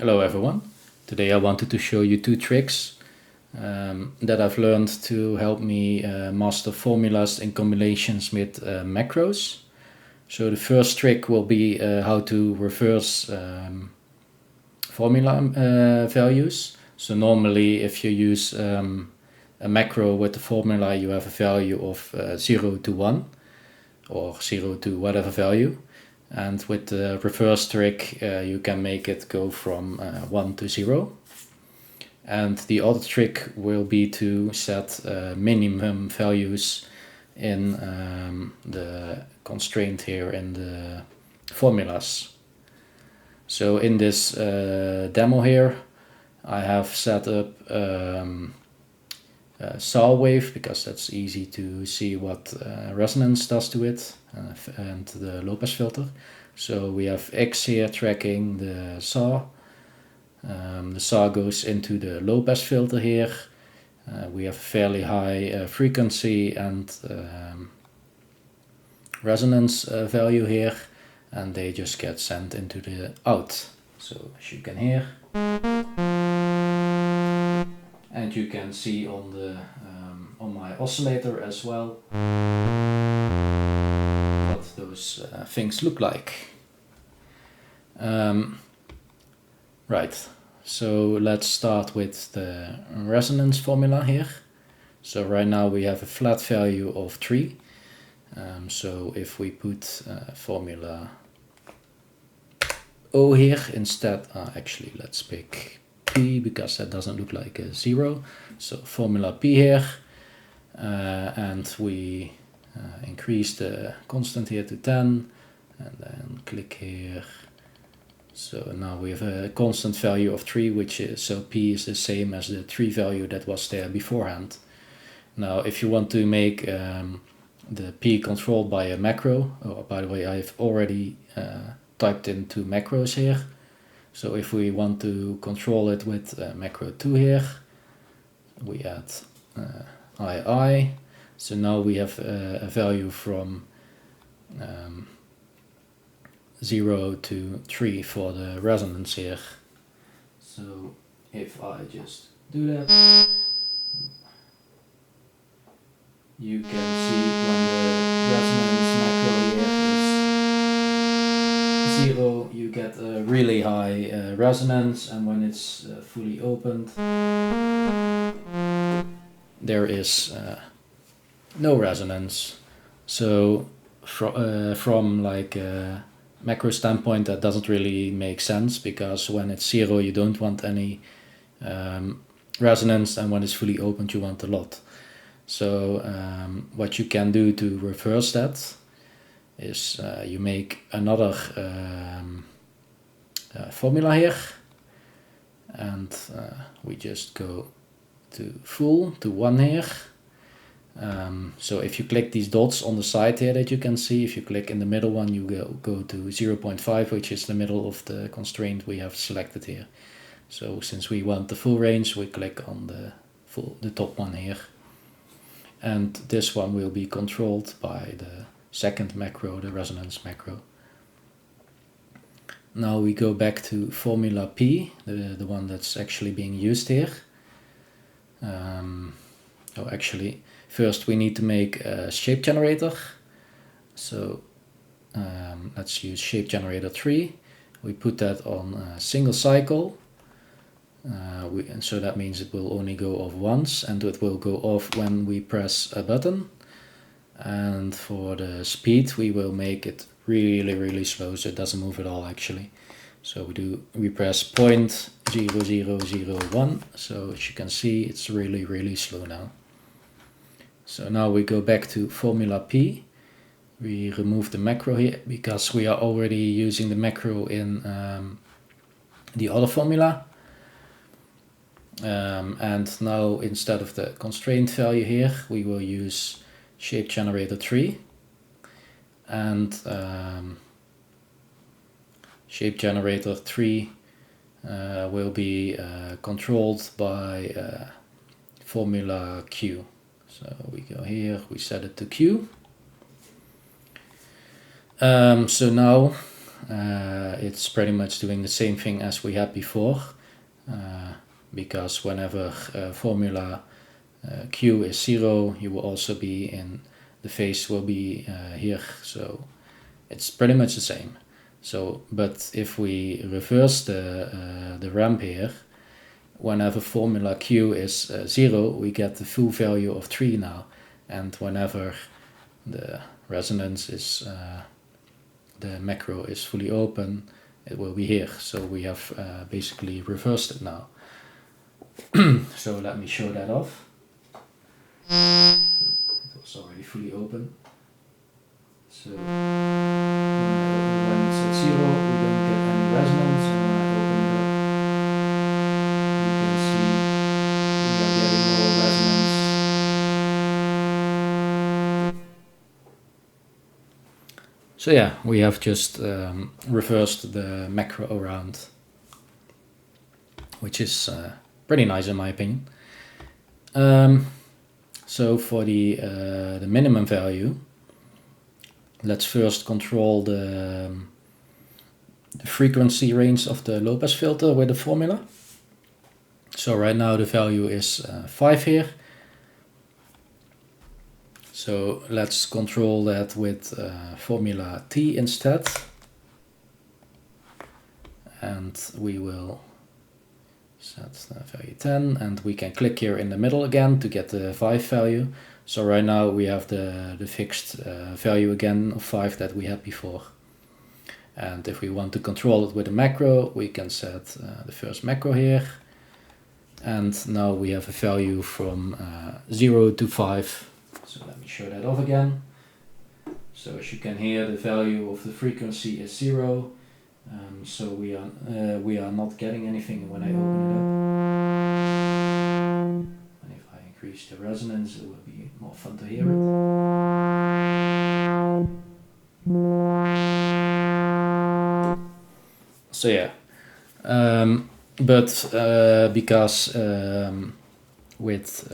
Hello everyone. Today I wanted to show you two tricks that I've learned to help me master formulas in combinations with macros. So the first trick will be how to reverse formula values. So normally if you use a macro with the formula, you have a value of 0 to 1 or 0 to whatever value. And with the reverse trick, you can make it go from 1 to 0. And the other trick will be to set minimum values in the constraint here in the formulas. So in this demo here, I have set up saw wave because that's easy to see what resonance does to it, and the low pass filter. So we have X here tracking the saw. The saw goes into the low pass filter here. We have a fairly high frequency and resonance value here, and they just get sent into the out. So as you can hear. And you can see on the on my oscillator as well what those things look like. Right, so let's start with the resonance formula here. So right now we have a flat value of 3. So if we put formula O here instead, actually let's pick P because that doesn't look like a 0. So formula P here, and we increase the constant here to 10 and then click here. So now we have a constant value of 3, which is, so P is the same as the 3 value that was there beforehand. Now if you want to make the P controlled by a macro, oh, by the way, I've already typed in 2 macros here. So if we want to control it with macro 2 here, we add II. So now we have a value from 0 to 3 for the resonance here. So if I just do that, you can see when the resonance macro here is 0, you get a really high resonance, and when it's fully opened, there is no resonance. So from like a macro standpoint, that doesn't really make sense, because when it's 0 you don't want any resonance, and when it's fully opened you want a lot. So what you can do to reverse that is you make another formula here, and we just go to full, to 1 here. So if you click these dots on the side here that you can see, if you click in the middle one, you go to 0.5, which is the middle of the constraint we have selected here. So since we want the full range, we click on the top one here. And this one will be controlled by the second macro, the resonance macro. Now we go back to formula P, the one that's actually being used here. Actually, first we need to make a shape generator. So let's use shape generator 3. We put that on a single cycle. And so that means it will only go off once, and it will go off when we press a button. And for the speed we will make it really slow, so it doesn't move at all actually. So we press 0.0001, so as you can see it's really slow now. So now we go back to formula P. We remove the macro here because we are already using the macro in the other formula. And now instead of the constraint value here, we will use shape generator 3, and shape generator 3 will be controlled by formula Q. So we go here, we set it to Q. So now it's pretty much doing the same thing as we had before, because whenever formula Q is 0, you will also be in the phase will be here, so it's pretty much the same. So, but if we reverse the ramp here, whenever formula Q is 0, we get the full value of 3 now, and whenever the resonance is the macro is fully open, it will be here. So we have basically reversed it now. So let me show that off. It was already fully open. So when it's at 0, we don't get any resonance, and when I open it up, you can see we are getting more resonance. So yeah, we have just reversed the macro around, which is pretty nice in my opinion. So for the minimum value, let's first control the frequency range of the low pass filter with the formula. So right now the value is 5 here. So let's control that with formula T instead. And we will set the value 10, and we can click here in the middle again to get the 5 value. So right now we have the fixed value again of 5 that we had before. And if we want to control it with a macro, we can set the first macro here. And now we have a value from 0 to 5. So let me show that off again. So as you can hear, the value of the frequency is 0. So we are not getting anything when I open it up. And if I increase the resonance, it will be more fun to hear it. So yeah, but because with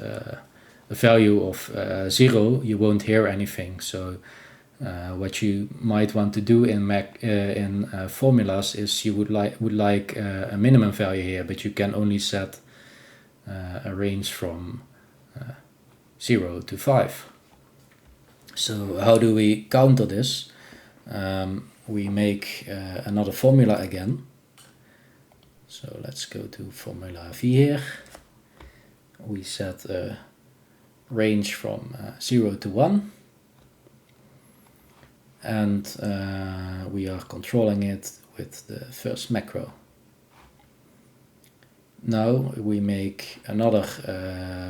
a value of 0, you won't hear anything. So what you might want to do in formulas is you would like a minimum value here, but you can only set a range from 0 to 5. So how do we counter this? We make another formula again. So let's go to formula V here. We set a range from 0 to 1. And we are controlling it with the first macro. Now we make another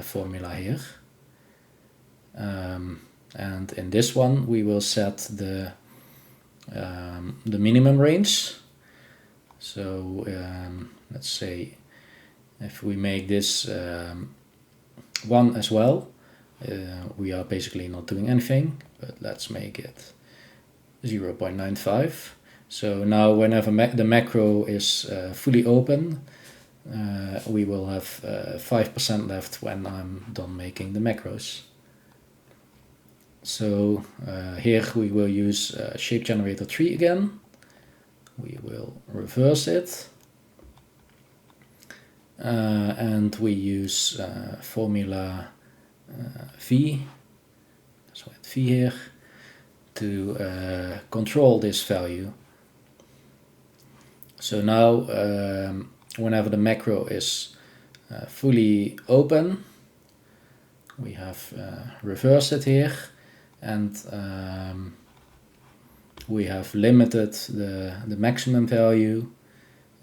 formula here. And in this one we will set the minimum range. So let's say if we make this 1 as well, we are basically not doing anything, but let's make it 0.95. So now whenever the macro is fully open, we will have 5% left when I'm done making the macros. So here we will use shape generator 3 again. We will reverse it. And we use formula V, so at V here, to control this value. So now whenever the macro is fully open, we have reversed it here, and we have limited the maximum value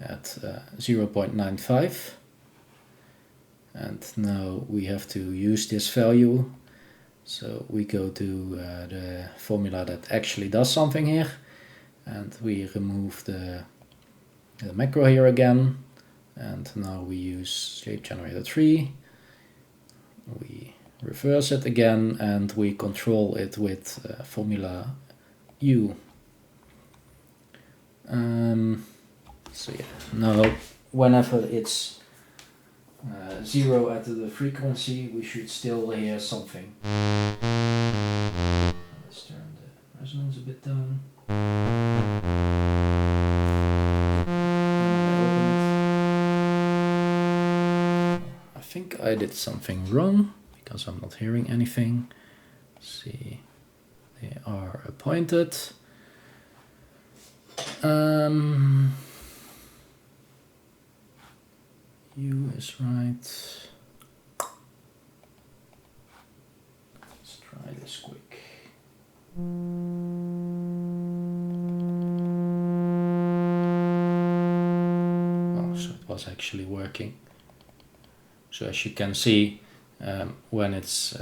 at 0.95. And now we have to use this value. So we go to the formula that actually does something here, and we remove the macro here again, and now we use shape generator 3. We reverse it again, and we control it with formula U. So yeah, now whenever it's 0 at the frequency, we should still hear something. Let's turn the resonance a bit down. I did something wrong because I'm not hearing anything. See, they are appointed. U is right. Let's try this quick. Oh, so it was actually working. So as you can see, when it's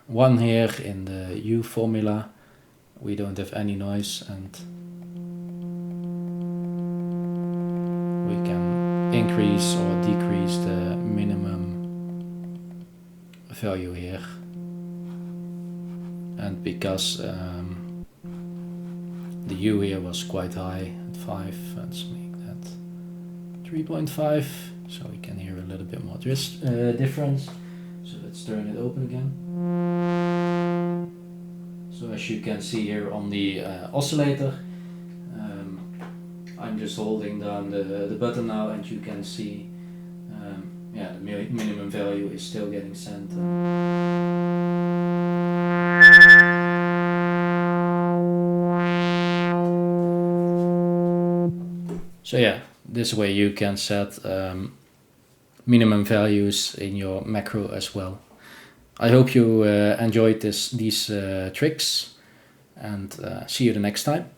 1 here in the U formula, we don't have any noise, and we can increase or decrease the minimum value here. And because the U here was quite high at 5, let's make that 3.5, so we can hear a little bit more difference. So let's turn it open again. So as you can see here on the oscillator, I'm just holding down the button now, and you can see yeah, the minimum value is still getting sent. So yeah, this way you can set minimum values in your macro as well. I hope you enjoyed these tricks, and see you the next time.